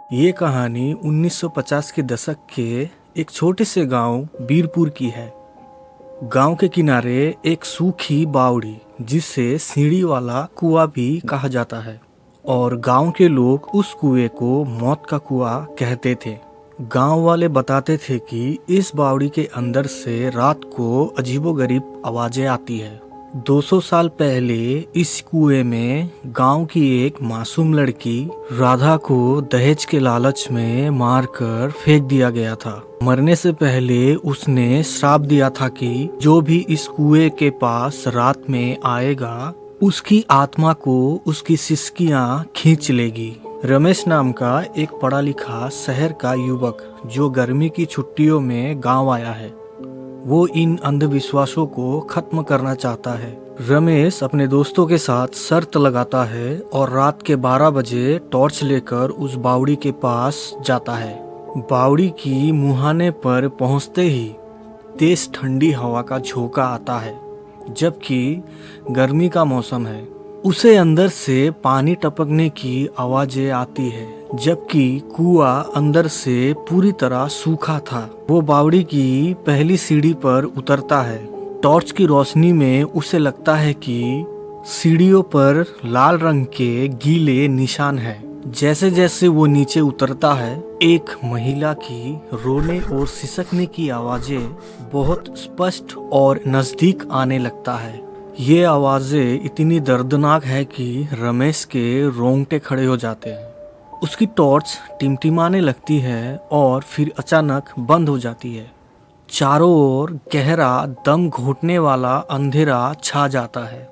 ये कहानी 1950 के दशक के एक छोटे से गांव बीरपुर की है। गांव के किनारे एक सूखी बावड़ी जिसे सीढ़ी वाला कुआं भी कहा जाता है और गांव के लोग उस कुएं को मौत का कुआं कहते थे। गांव वाले बताते थे कि इस बावड़ी के अंदर से रात को अजीबोगरीब आवाजें आती है। 200 साल पहले इस कुएं में गांव की एक मासूम लड़की राधा को दहेज के लालच में मारकर फेंक दिया गया था। मरने से पहले उसने श्राप दिया था कि जो भी इस कुएं के पास रात में आएगा उसकी आत्मा को उसकी सिसकियां खींच लेगी। रमेश नाम का एक पढ़ा लिखा शहर का युवक जो गर्मी की छुट्टियों में गांव आया है, वो इन अंधविश्वासों को खत्म करना चाहता है। रमेश अपने दोस्तों के साथ शर्त लगाता है और रात के 12 बजे टॉर्च लेकर उस बावड़ी के पास जाता है। बावड़ी की मुहाने पर पहुंचते ही तेज ठंडी हवा का झोंका आता है, जबकि गर्मी का मौसम है। उसे अंदर से पानी टपकने की आवाजें आती है, जबकि कुआं अंदर से पूरी तरह सूखा था। वो बावड़ी की पहली सीढ़ी पर उतरता है। टॉर्च की रोशनी में उसे लगता है कि सीढ़ियों पर लाल रंग के गीले निशान हैं। जैसे जैसे वो नीचे उतरता है, एक महिला की रोने और सिसकने की आवाजें बहुत स्पष्ट और नजदीक आने लगता है। ये आवाजें इतनी दर्दनाक है कि रमेश के रोंगटे खड़े हो जाते हैं। उसकी टॉर्च टिमटिमाने लगती है और फिर अचानक बंद हो जाती है। चारों ओर गहरा दम घोंटने वाला अंधेरा छा जाता है।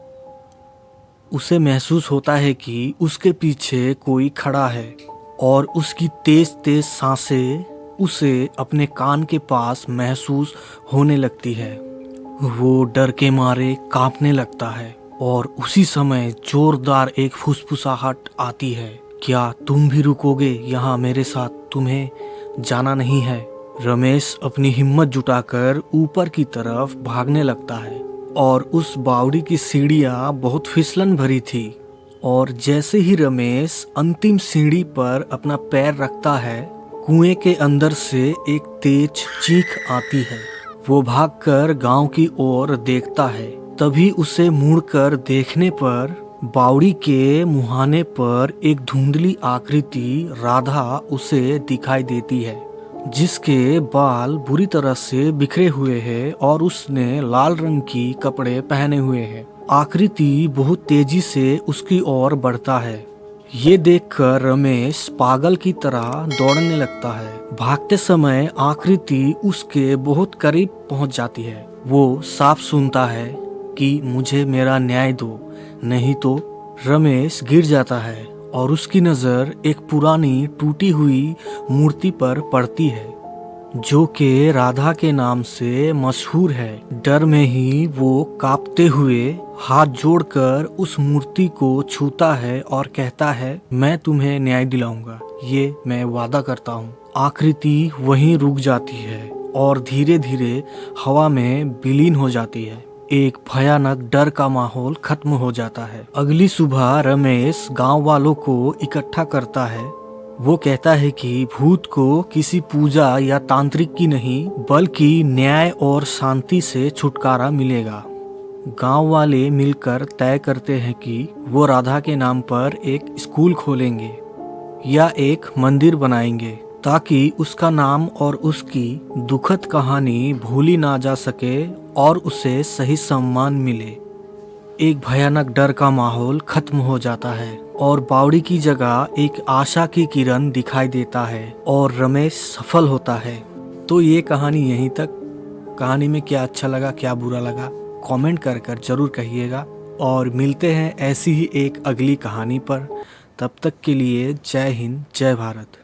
उसे महसूस होता है कि उसके पीछे कोई खड़ा है और उसकी तेज तेज सांसें उसे अपने कान के पास महसूस होने लगती है। वो डर के मारे कांपने लगता है और उसी समय जोरदार एक फुसफुसाहट आती है, क्या तुम भी रुकोगे यहाँ मेरे साथ? तुम्हें जाना नहीं है। रमेश अपनी हिम्मत जुटाकर ऊपर की तरफ भागने लगता है और उस बावड़ी की सीढ़ियाँ बहुत फिसलन भरी थी और जैसे ही रमेश अंतिम सीढ़ी पर अपना पैर रखता है, कुएं के अंदर से एक तेज चीख आती है। वो भागकर गांव की ओर देखता है। तभी उसे मुड़कर देखने पर बावड़ी के मुहाने पर एक धुंधली आकृति राधा उसे दिखाई देती है, जिसके बाल बुरी तरह से बिखरे हुए हैं और उसने लाल रंग की कपड़े पहने हुए हैं। आकृति बहुत तेजी से उसकी ओर बढ़ता है। ये देखकर रमेश पागल की तरह दौड़ने लगता है। भागते समय आकृति उसके बहुत करीब पहुंच जाती है। वो साफ सुनता है कि मुझे मेरा न्याय दो, नहीं तो। रमेश गिर जाता है और उसकी नजर एक पुरानी टूटी हुई मूर्ति पर पड़ती है, जो कि राधा के नाम से मशहूर है। डर में ही वो कांपते हुए हाथ जोड़कर उस मूर्ति को छूता है और कहता है, मैं तुम्हें न्याय दिलाऊंगा, ये मैं वादा करता हूँ। आकृति वहीं रुक जाती है और धीरे धीरे हवा में विलीन हो जाती है। एक भयानक डर का माहौल खत्म हो जाता है। अगली सुबह रमेश गांव वालों को इकट्ठा करता है। वो कहता है कि भूत को किसी पूजा या तांत्रिक की नहीं, बल्कि न्याय और शांति से छुटकारा मिलेगा। गांव वाले मिलकर तय करते हैं कि वो राधा के नाम पर एक स्कूल खोलेंगे या एक मंदिर बनाएंगे, ताकि उसका नाम और उसकी दुखद कहानी भूली ना जा सके और उसे सही सम्मान मिले। एक भयानक डर का माहौल खत्म हो जाता है और बावड़ी की जगह एक आशा की किरण दिखाई देता है और रमेश सफल होता है। तो ये कहानी यहीं तक। कहानी में क्या अच्छा लगा, क्या बुरा लगा, कमेंट कर कर जरूर कहिएगा और मिलते हैं ऐसी ही एक अगली कहानी पर। तब तक के लिए जय हिंद, जय भारत।